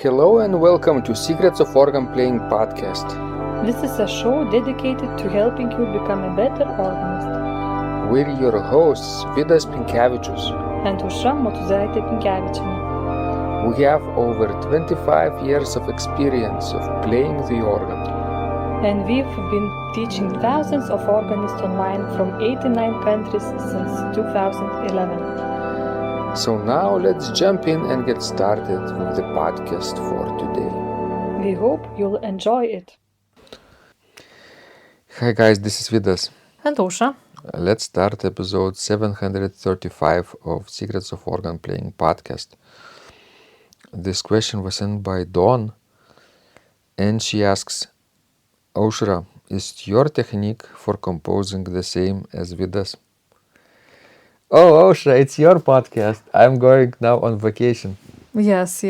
Hello and welcome to Secrets of Organ Playing podcast. This is a show dedicated to helping you become a better organist. We're your hosts, Vidas And Ausra Pinkevičienė. We have over 25 years of experience of playing the organ. And we've been teaching thousands of organists online from 89 countries since 2011. So now let's jump in and get started with the podcast for today. We hope you'll enjoy it. Hi guys, this is Vidas. And Ausra. Let's start episode 735 of Secrets of Organ Playing podcast. This question was sent by Dawn, and she asks, Ausra, is your technique for composing the same as Vidas? Oh, Ausra, it's your podcast. I'm going now on vacation. Yes,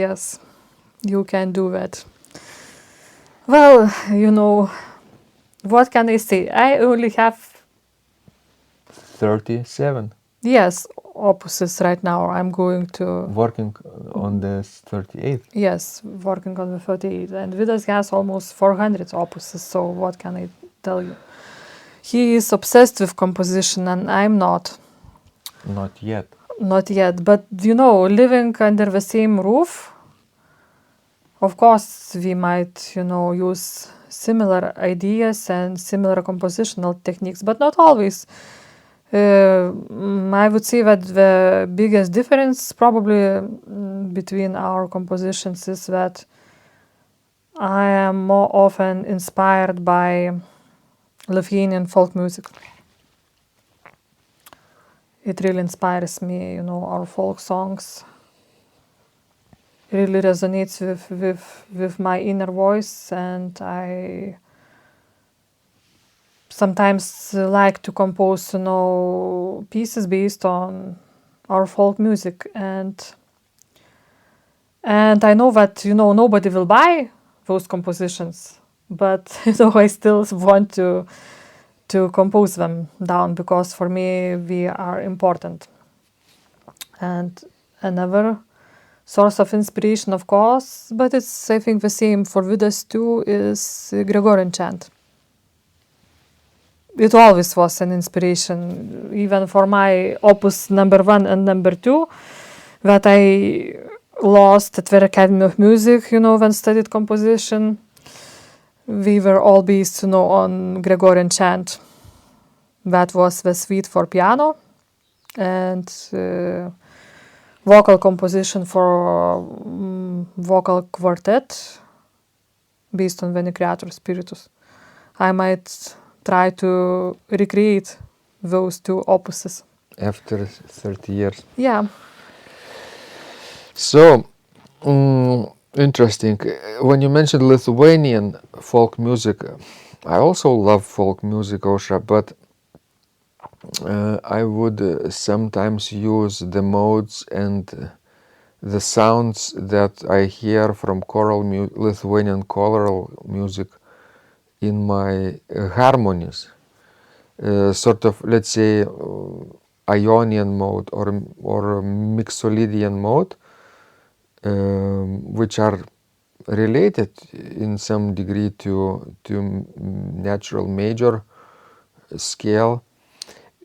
you can do that. Well, what can I say? I only have 37. Yes, oppuses right now. I'm going to... Working on the 38th. Yes, working on the 38th. And Vidas has almost 400 oppuses, so what can I tell you? He is obsessed with composition and I'm not. Not yet. Not yet, but living under the same roof, of course we might, use similar ideas and similar compositional techniques, but not always. I would say that the biggest difference probably between our compositions is that I am more often inspired by Lithuanian folk music. It really inspires me, our folk songs. It really resonates with my inner voice, and I sometimes like to compose, pieces based on our folk music. And I know that, nobody will buy those compositions, but, I still want to compose them down because for me they are important. And another source of inspiration, of course, but it's I think the same for Vidas too, is Gregorian chant. It always was an inspiration, even for my opus number 1 and number 2 that I lost at the Academy of Music, when studied composition. We were all based, on Gregorian chant. That was the suite for piano and vocal composition for vocal quartet based on Veni Creator Spiritus. I might try to recreate those two opuses. After 30 years. Yeah. So, interesting. When you mentioned Lithuanian folk music, I also love folk music, Ausra, but I would sometimes use the modes and the sounds that I hear from Lithuanian choral music in my harmonies. Sort of, let's say, Ionian mode or Mixolydian mode, which are related in some degree to natural major scale,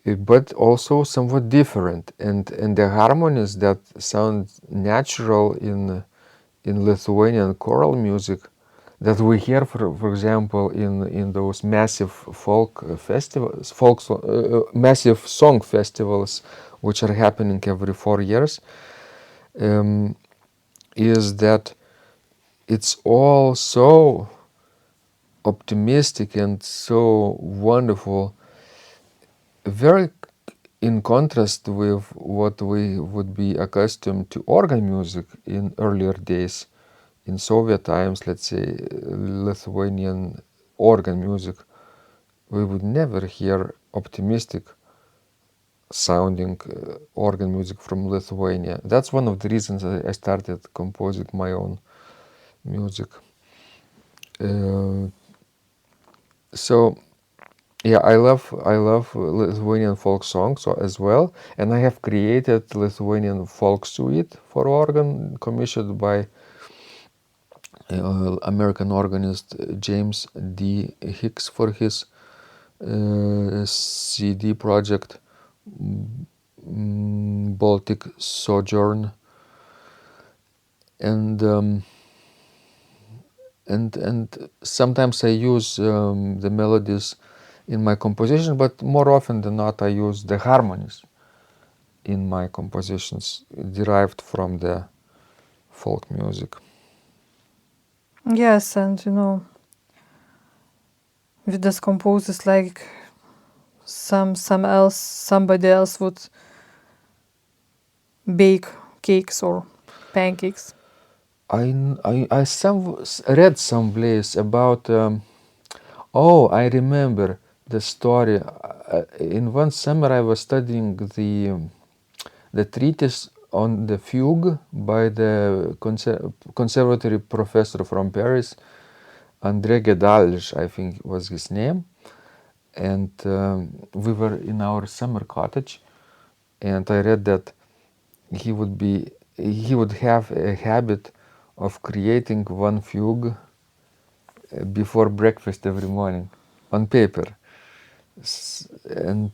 but also somewhat different. And the harmonies that sound natural in Lithuanian choral music that we hear, for example, in those massive folk festivals, massive song festivals, which are happening every 4 years, is that it's all so optimistic and so wonderful, very in contrast with what we would be accustomed to organ music in earlier days. In Soviet times, let's say, Lithuanian organ music, we would never hear optimistic sounding organ music from Lithuania. That's one of the reasons I started composing my own music. So yeah, I love Lithuanian folk songs as well, and I have created Lithuanian folk suite for organ commissioned by American organist James D. Hicks for his CD project Baltic Sojourn, and sometimes I use the melodies in my composition, but more often than not I use the harmonies in my compositions derived from the folk music. Yes, and Vidas composes like somebody else would bake cakes or pancakes. I read some place about I remember the story. In one summer I was studying the treatise on the fugue by the conservatory professor from Paris, André Guedalj, I think was his name. And we were in our summer cottage, and I read that he would have a habit of creating one fugue before breakfast every morning on paper. And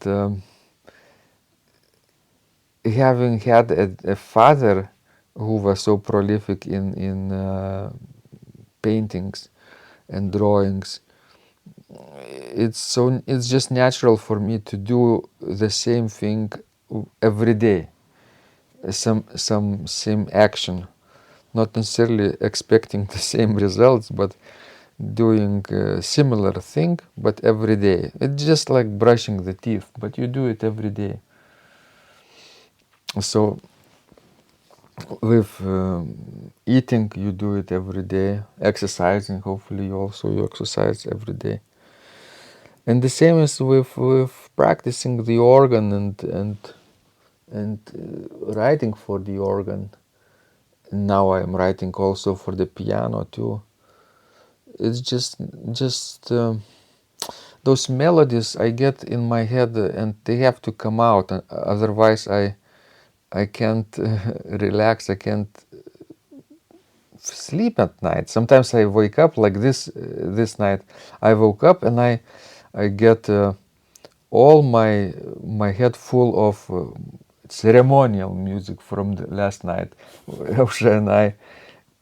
having had a father who was so prolific in paintings and drawings, it's just natural for me to do the same thing every day, some same action, not necessarily expecting the same results, but doing a similar thing, but every day. It's just like brushing the teeth, but you do it every day. So with eating, you do it every day. Exercising, hopefully you exercise every day. And the same is with practicing the organ and writing for the organ. And now I'm writing also for the piano too. It's just those melodies I get in my head, and they have to come out. Otherwise, I can't relax. I can't sleep at night. Sometimes I wake up like this night. I woke up and I get all my head full of ceremonial music from the last night. Ausra and I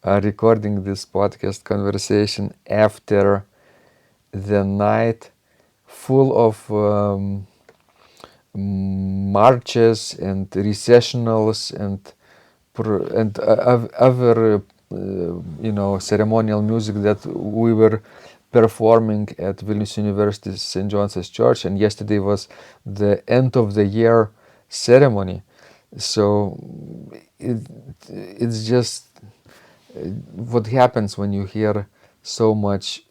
are recording this podcast conversation after the night full of marches and recessionals and other ceremonial music that we were performing at Vilnius University St. John's Church, and yesterday was the end of the year ceremony. So it's just what happens when you hear so much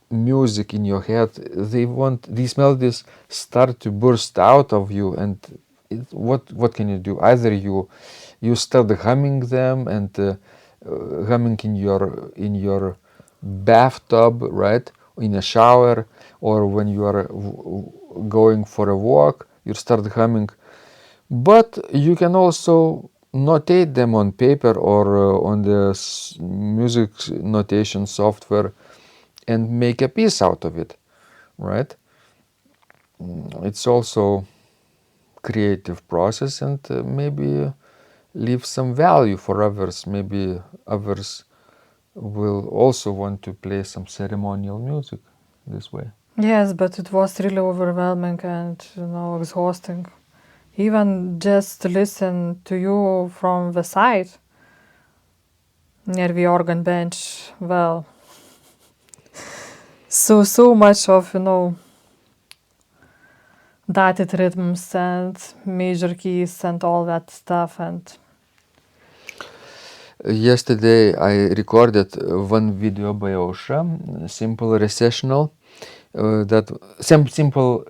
music in your head. These melodies start to burst out of you, and what can you do? Either you start humming them and humming in your bathtub, right, in a shower, or when you are going for a walk, you start humming. But you can also notate them on paper or on the music notation software and make a piece out of it, right? It's also creative process, and maybe leave some value for others. Maybe others will also want to play some ceremonial music this way. Yes, but it was really overwhelming and exhausting. Even just to listen to you from the side near the organ bench, well, so much of dotted rhythms and major keys and all that stuff. And yesterday I recorded one video by Ausra, simple recessional. That simple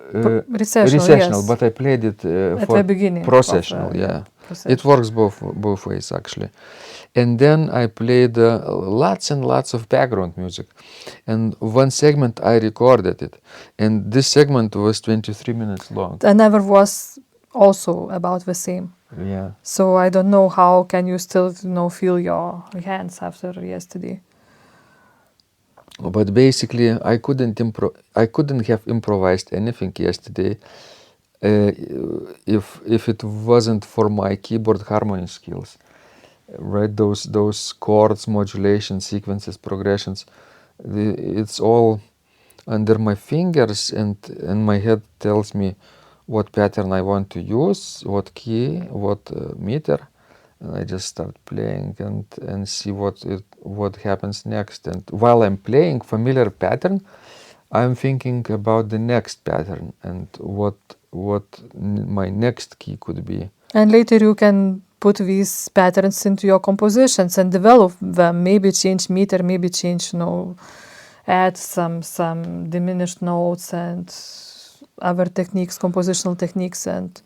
recessional, yes. but I played it At for the beginning processional. processional. It works both ways actually. And then I played lots and lots of background music, and one segment I recorded it, and this segment was 23 minutes long. I never was also about the same. Yeah. So I don't know how can you still feel your hands after yesterday. But basically, I couldn't have improvised anything yesterday if it wasn't for my keyboard harmony skills, right? Those chords, modulation, sequences, progressions, it's all under my fingers, and my head tells me what pattern I want to use, what key, what meter, and I just start playing and see what happens next. And while I'm playing familiar pattern, I'm thinking about the next pattern and what my next key could be. And later you can put these patterns into your compositions and develop them. Maybe change meter, maybe change, add some diminished notes and other techniques, compositional techniques, and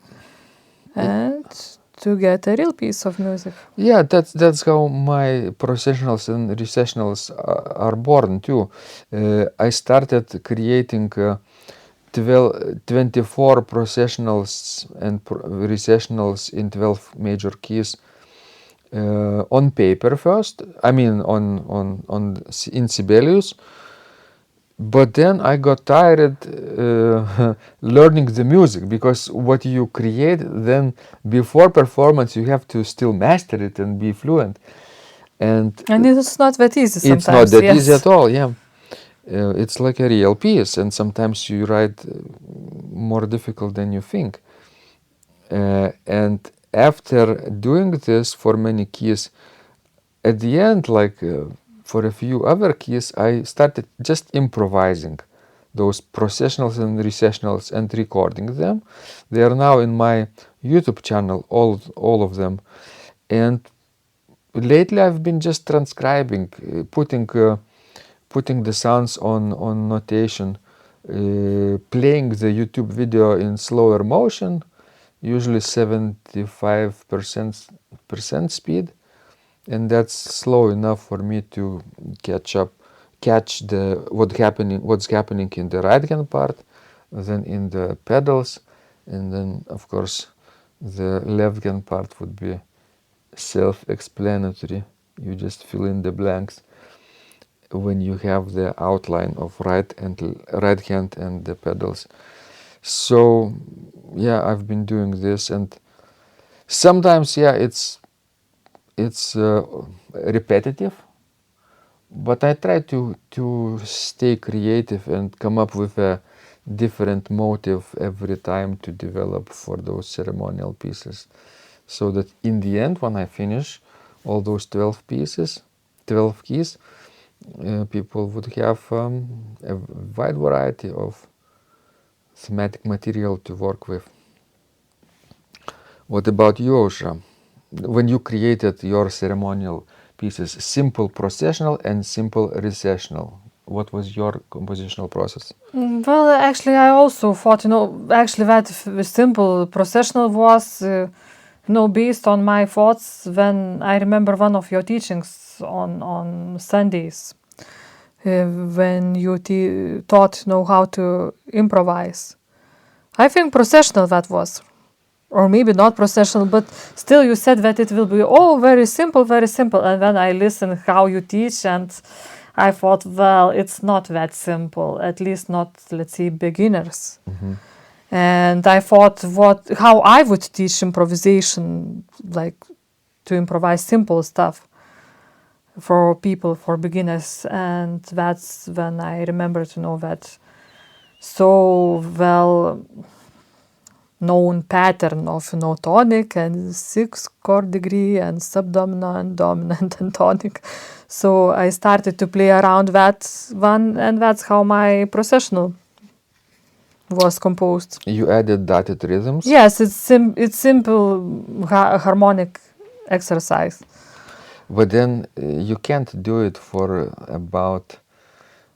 to get a real piece of music. Yeah, that's how my processionals and recessionals are born too. I started creating 24 processionals and recessionals in 12 major keys on paper first. I mean in Sibelius. But then I got tired learning the music, because what you create, then before performance you have to still master it and be fluent. And it's not that easy sometimes. It's not that easy at all, yeah. It's like a real piece, and sometimes you write more difficult than you think. And after doing this for many keys, at the end, for a few other keys, I started just improvising those processionals and recessionals and recording them. They are now in my YouTube channel, all of them. And lately I've been just transcribing, putting the sounds on notation, playing the YouTube video in slower motion, usually 75% speed, and that's slow enough for me to catch what's happening in the right hand part, then in the pedals, and then of course the left hand part would be self-explanatory. You just fill in the blanks when you have the outline of right hand and the pedals. So yeah, I've been doing this, and sometimes it's repetitive, but I try to stay creative and come up with a different motive every time to develop for those ceremonial pieces, so that in the end, when I finish all those 12 keys, people would have a wide variety of thematic material to work with. What about you, Ausra? When you created your ceremonial pieces, simple processional and simple recessional, what was your compositional process? Well, actually, I also thought, that simple processional was, based on my thoughts when I remember one of your teachings on Sundays, when you taught, how to improvise. I think processional that was. Or maybe not processional, but still you said that it will be very simple, very simple. And when I listened how you teach, and I thought, well, it's not that simple, at least not, let's say, beginners. Mm-hmm. And I thought how I would teach improvisation, like to improvise simple stuff for people, for beginners. And that's when I remember to know that so well known pattern of tonic and 6 chord degree and subdominant, dominant and tonic. So I started to play around that one, and that's how my processional was composed. You added dotted rhythms? Yes, it's simple harmonic exercise. But then you can't do it for about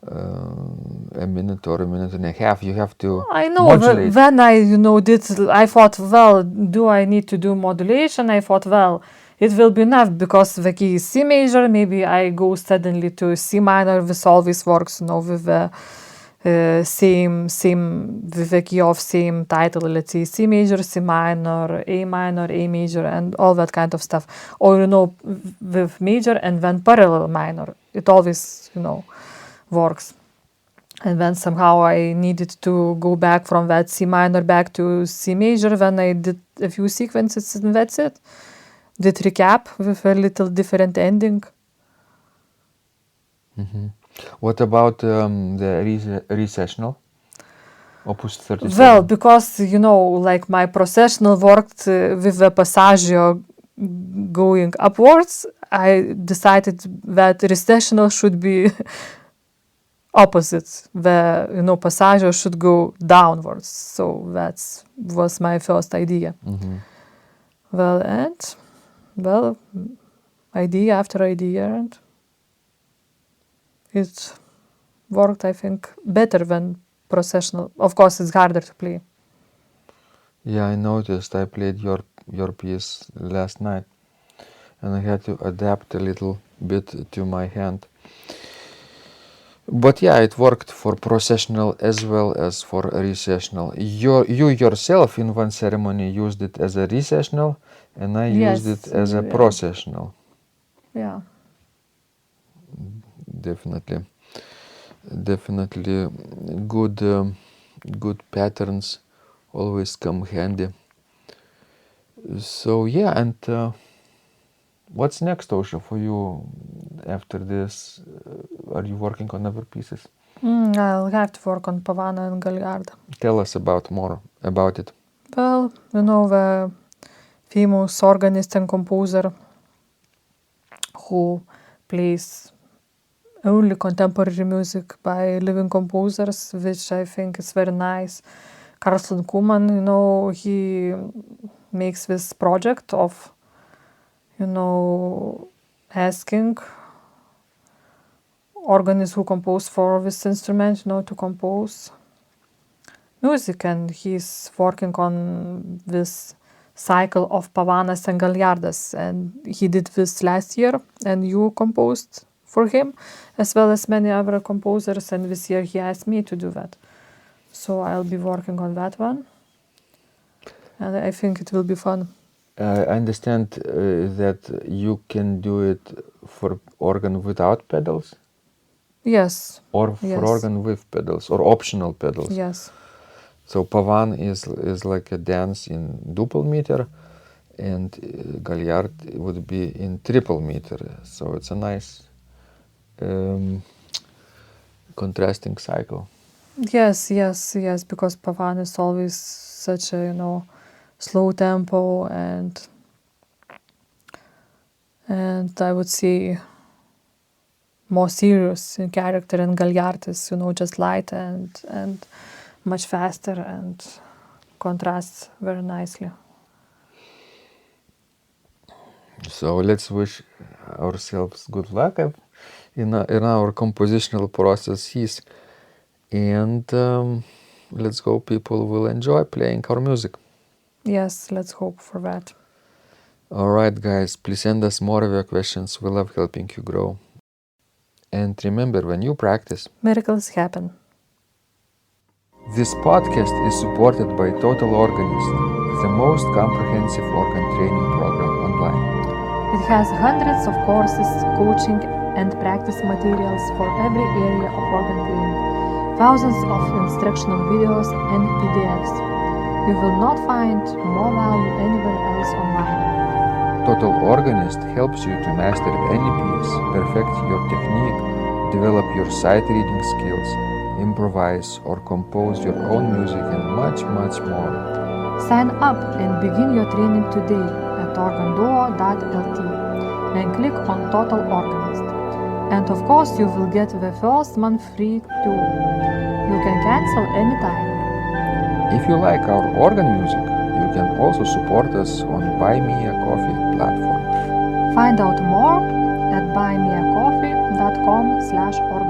a minute or a minute and a half. You have to modulate. When I I thought, well, do I need to do modulation? I thought, well, it will be enough because the key is C major. Maybe I go suddenly to C minor. This always works, with the same with the key of same title. Let's say C major, C minor, A major, and all that kind of stuff. Or with major and then parallel minor. It always works. And then somehow I needed to go back from that C minor back to C major. Then I did a few sequences and that's it. Did recap with a little different ending. What about the recessional? Opus 37? Well, because, like my processional worked with the passaggio going upwards, I decided that recessional should be opposite. The, passaggio should go downwards. So that was my first idea. Well, idea after idea, and it worked, I think, better than processional. Of course, it's harder to play. Yeah, I noticed. I played your piece last night, and I had to adapt a little bit to my hand. But yeah, it worked for processional as well as for recessional. You yourself in one ceremony used it as a recessional, and I used it as a processional. Yeah. Definitely good patterns always come handy. So yeah, and what's next, Ausra, for you after this? Are you working on other pieces? I'll have to work on Pavana and Gagliarda. Tell us more about it. Well, the famous organist and composer who plays only contemporary music by living composers, which I think is very nice. Carsten Kuhlmann, he makes this project of, asking organists who compose for this instrument, to compose music, and he's working on this cycle of Pavanas and Gagliardas, and he did this last year, and you composed for him, as well as many other composers, and this year he asked me to do that. So I'll be working on that one, and I think it will be fun. I understand that you can do it for organ without pedals? Yes. Or for organ with pedals, or optional pedals? Yes. So Pavan is like a dance in duple meter, and Gagliard would be in triple meter. So it's a nice contrasting cycle. Yes, because Pavan is always such a, slow tempo, and I would say more serious in character, and Gagliard is, just light and much faster and contrasts very nicely. So let's wish ourselves good luck in our compositional processes, and let's hope people will enjoy playing our music. Yes, let's hope for that. All right, guys, please send us more of your questions. We love helping you grow. And remember, when you practice, miracles happen. This podcast is supported by Total Organist, the most comprehensive organ training program online. It has hundreds of courses, coaching, and practice materials for every area of organ playing, thousands of instructional videos and PDFs. You will not find more value anywhere else online. Total Organist helps you to master any piece, perfect your technique, develop your sight reading skills, improvise or compose your own music, and much, much more. Sign up and begin your training today at organduo.lt and click on Total Organist. And of course, you will get the first month free too. You can cancel anytime. If you like our organ music, you can also support us on Buy Me a Coffee platform. Find out more at buymeacoffee.com/organ.